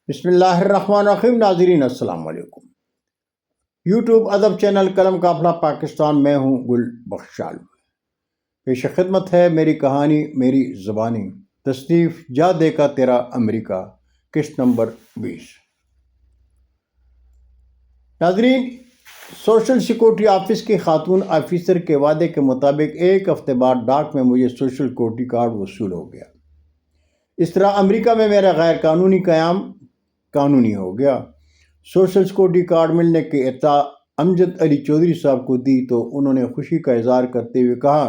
بسم اللہ الرحمن الرحیم۔ ناظرین السلام علیکم۔ یوٹیوب ادب چینل قلم قافلہ پاکستان میں ہوں گل بخشال۔ پیش خدمت ہے میری کہانی میری زبانی، تصنیف جا دیکھا تیرا امریکہ، قسط نمبر 20۔ ناظرین، سوشل سیکورٹی آفس کی خاتون آفیسر کے وعدے کے مطابق ایک ہفتے بعد ڈاک میں مجھے سوشل سیکورٹی کارڈ وصول ہو گیا۔ اس طرح امریکہ میں میرا غیر قانونی قیام قانونی ہو گیا۔ سوشل سیکورٹی کارڈ ملنے کی اطلاع امجد علی چودھری صاحب کو دی تو انہوں نے خوشی کا اظہار کرتے ہوئے کہا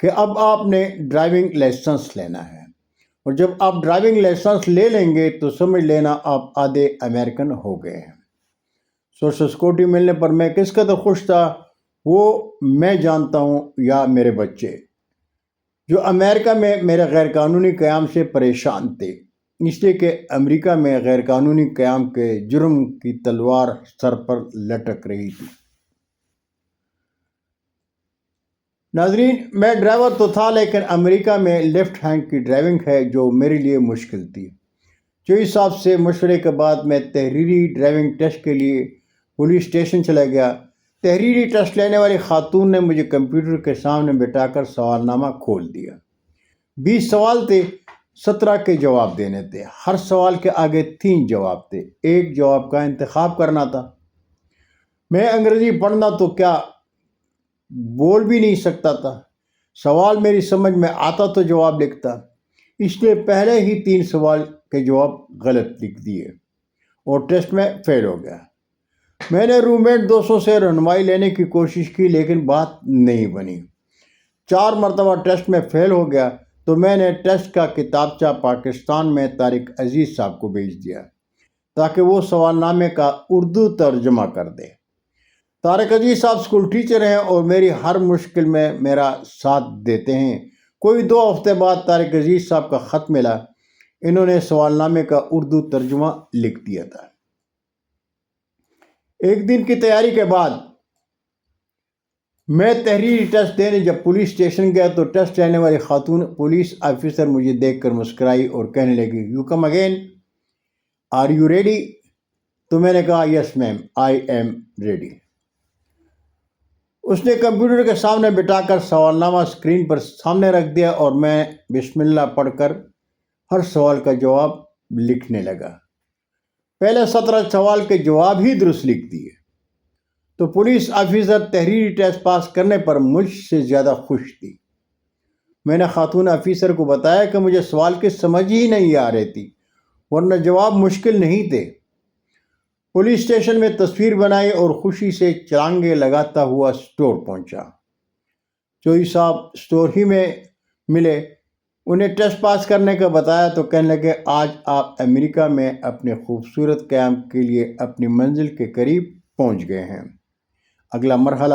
کہ اب آپ نے ڈرائیونگ لائسنس لینا ہے، اور جب آپ ڈرائیونگ لائسنس لے لیں گے تو سمجھ لینا آپ آدھے امریکن ہو گئے ہیں۔ سوشل سیکورٹی ملنے پر میں کس قدر خوش تھا وہ میں جانتا ہوں، یا میرے بچے جو امریکہ میں میرے غیر قانونی قیام سے پریشان تھے، اس لیے کہ امریکہ میں غیر قانونی قیام کے جرم کی تلوار سر پر لٹک رہی تھی۔ ناظرین، میں ڈرائیور تو تھا، لیکن امریکہ میں لیفٹ ہینڈ کی ڈرائیونگ ہے جو میرے لیے مشکل تھی۔ چوہی صاحب سے مشورے کے بعد میں تحریری ڈرائیونگ ٹیسٹ کے لیے پولیس اسٹیشن چلا گیا۔ تحریری ٹیسٹ لینے والی خاتون نے مجھے کمپیوٹر کے سامنے بٹھا کر سوال نامہ کھول دیا۔ 20 سوال تھے، 17 کے جواب دینے تھے۔ ہر سوال کے آگے 3 جواب تھے، ایک جواب کا انتخاب کرنا تھا۔ میں انگریزی پڑھنا تو کیا بول بھی نہیں سکتا تھا۔ سوال میری سمجھ میں آتا تو جواب لکھتا، اس لیے پہلے ہی 3 سوال کے جواب غلط لکھ دیے اور ٹیسٹ میں فیل ہو گیا۔ میں نے روم میٹ دوستوں سے رہنمائی لینے کی کوشش کی، لیکن بات نہیں بنی۔ 4 مرتبہ ٹیسٹ میں فیل ہو گیا تو میں نے ٹیسٹ کا کتابچہ پاکستان میں طارق عزیز صاحب کو بھیج دیا تاکہ وہ سوال نامے کا اردو ترجمہ کر دے۔ طارق عزیز صاحب اسکول ٹیچر ہیں اور میری ہر مشکل میں میرا ساتھ دیتے ہیں۔ کوئی 2 ہفتے بعد طارق عزیز صاحب کا خط ملا، انہوں نے سوال نامے کا اردو ترجمہ لکھ دیا تھا۔ ایک دن کی تیاری کے بعد میں تحریری ٹیسٹ دینے جب پولیس اسٹیشن گیا تو ٹیسٹ لینے والی خاتون پولیس آفیسر مجھے دیکھ کر مسکرائی اور کہنے لگی، you come again, are you ready? تو میں نے کہا، یس میم، آئی ایم ریڈی۔ اس نے کمپیوٹر کے سامنے بٹھا کر سوال نامہ اسکرین پر سامنے رکھ دیا اور میں بسم اللہ پڑھ کر ہر سوال کا جواب لکھنے لگا۔ پہلے 17 سوال کے جواب ہی درست لکھ دیے تو پولیس آفیسر تحریری ٹیسٹ پاس کرنے پر مجھ سے زیادہ خوش تھی۔ میں نے خاتون آفیسر کو بتایا کہ مجھے سوال کی سمجھ ہی نہیں آ رہی تھی، ورنہ جواب مشکل نہیں تھے۔ پولیس اسٹیشن میں تصویر بنائی اور خوشی سے چرانگے لگاتا ہوا اسٹور پہنچا۔ چوہی صاحب اسٹور ہی میں ملے، انہیں ٹیسٹ پاس کرنے کا بتایا تو کہنے لگے، آج آپ امریکہ میں اپنے خوبصورت قیام کے لیے اپنی منزل کے قریب پہنچ گئے ہیں۔ اگلا مرحلہ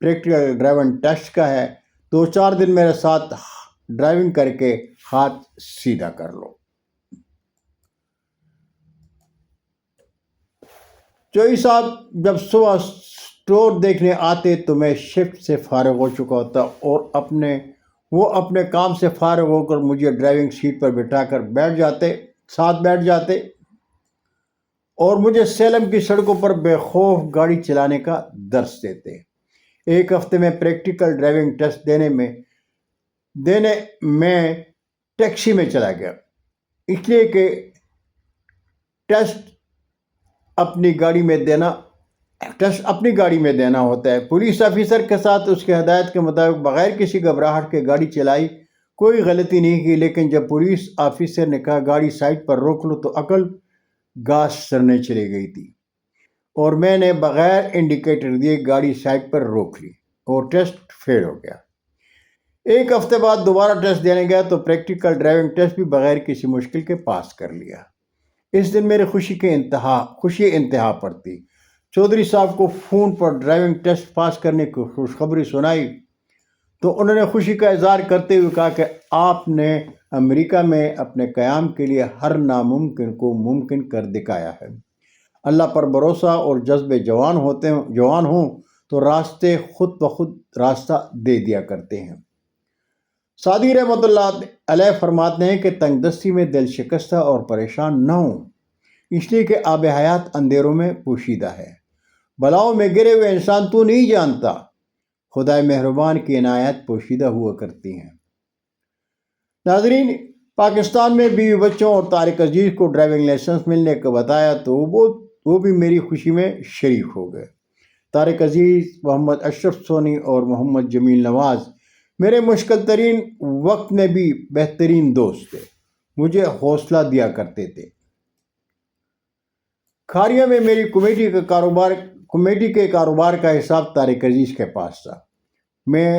پریکٹیکل ڈرائیونگ ٹیسٹ کا ہے، 2-4 دن میرے ساتھ ڈرائیونگ کر کے ہاتھ سیدھا کر لو۔ چوہی صاحب جب صبح اسٹور دیکھنے آتے تو میں شفٹ سے فارغ ہو چکا ہوتا اور وہ اپنے کام سے فارغ ہو کر مجھے ڈرائیونگ سیٹ پر بٹھا کر ساتھ بیٹھ جاتے اور مجھے سیلم کی سڑکوں پر بے خوف گاڑی چلانے کا درس دیتے۔ ایک ہفتے میں پریکٹیکل ڈرائیونگ ٹیسٹ دینے میں ٹیکسی میں چلا گیا، اس لیے کہ ٹیسٹ اپنی گاڑی میں دینا ہوتا ہے۔ پولیس آفیسر کے ساتھ اس کی ہدایت کے مطابق بغیر کسی گھبراہٹ کے گاڑی چلائی، کوئی غلطی نہیں کی، لیکن جب پولیس آفیسر نے کہا گاڑی سائڈ پر روک لو تو عقل گاس سرنے چلی گئی تھی اور میں نے بغیر انڈیکیٹر دیے گاڑی سائڈ پر روک لی اور ٹیسٹ فیل ہو گیا۔ ایک ہفتے بعد دوبارہ ٹیسٹ دینے گیا تو پریکٹیکل ڈرائیونگ ٹیسٹ بھی بغیر کسی مشکل کے پاس کر لیا۔ اس دن میری خوشی انتہا پر تھی۔ چودھری صاحب کو فون پر ڈرائیونگ ٹیسٹ پاس کرنے کی خوشخبری سنائی تو انہوں نے خوشی کا اظہار کرتے ہوئے کہا کہ آپ نے امریکہ میں اپنے قیام کے لیے ہر ناممکن کو ممکن کر دکھایا ہے۔ اللہ پر بھروسہ اور جذبے جوان ہوں تو راستے خود بخود راستہ دے دیا کرتے ہیں۔ سعدی رحمۃ اللہ علیہ فرماتے ہیں کہ تنگ دستی میں دل شکستہ اور پریشان نہ ہوں، اس لیے کہ آب حیات اندھیروں میں پوشیدہ ہے۔ بلاؤں میں گرے ہوئے انسان تو نہیں جانتا، خدائے مہربان کی عنایات پوشیدہ ہوا کرتی ہیں۔ ناظرین، پاکستان میں بیوی بچوں اور طارق عزیز کو ڈرائیونگ لائسنس ملنے کا بتایا تو وہ بھی میری خوشی میں شریک ہو گئے۔ طارق عزیز، محمد اشرف سونی اور محمد جمیل نواز میرے مشکل ترین وقت میں بھی بہترین دوست تھے، مجھے حوصلہ دیا کرتے تھے۔ کھاریا میں میری کمیٹی کے کاروبار کا حساب طارق عزیز کے پاس تھا۔ میں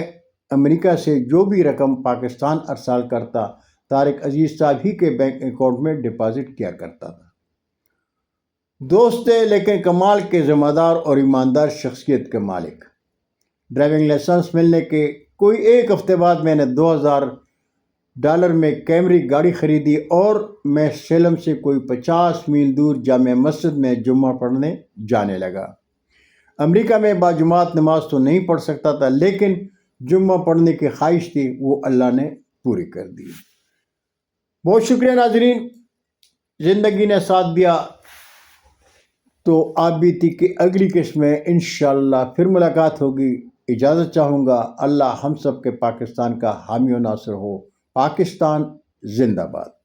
امریکہ سے جو بھی رقم پاکستان ارسال کرتا، طارق عزیز صاحب ہی کے بینک اکاؤنٹ میں ڈپازٹ کیا کرتا تھا۔ دوست تھے لیکن کمال کے ذمہ دار اور ایماندار شخصیت کے مالک۔ ڈرائیونگ لائسنس ملنے کے کوئی ایک ہفتے بعد میں نے $2000 میں کیمری گاڑی خریدی اور میں سیلم سے کوئی 50 میل دور جامع مسجد میں جمعہ پڑھنے جانے لگا۔ امریکہ میں باجماعت نماز تو نہیں پڑھ سکتا تھا، لیکن جمعہ پڑھنے کی خواہش تھی، وہ اللہ نے پوری کر دی۔ بہت شکریہ ناظرین، زندگی نے ساتھ دیا تو آپ بیتی کی اگلی قسط میں انشاءاللہ پھر ملاقات ہوگی۔ اجازت چاہوں گا۔ اللہ ہم سب کے پاکستان کا حامی و ناصر ہو۔ پاکستان زندہ باد۔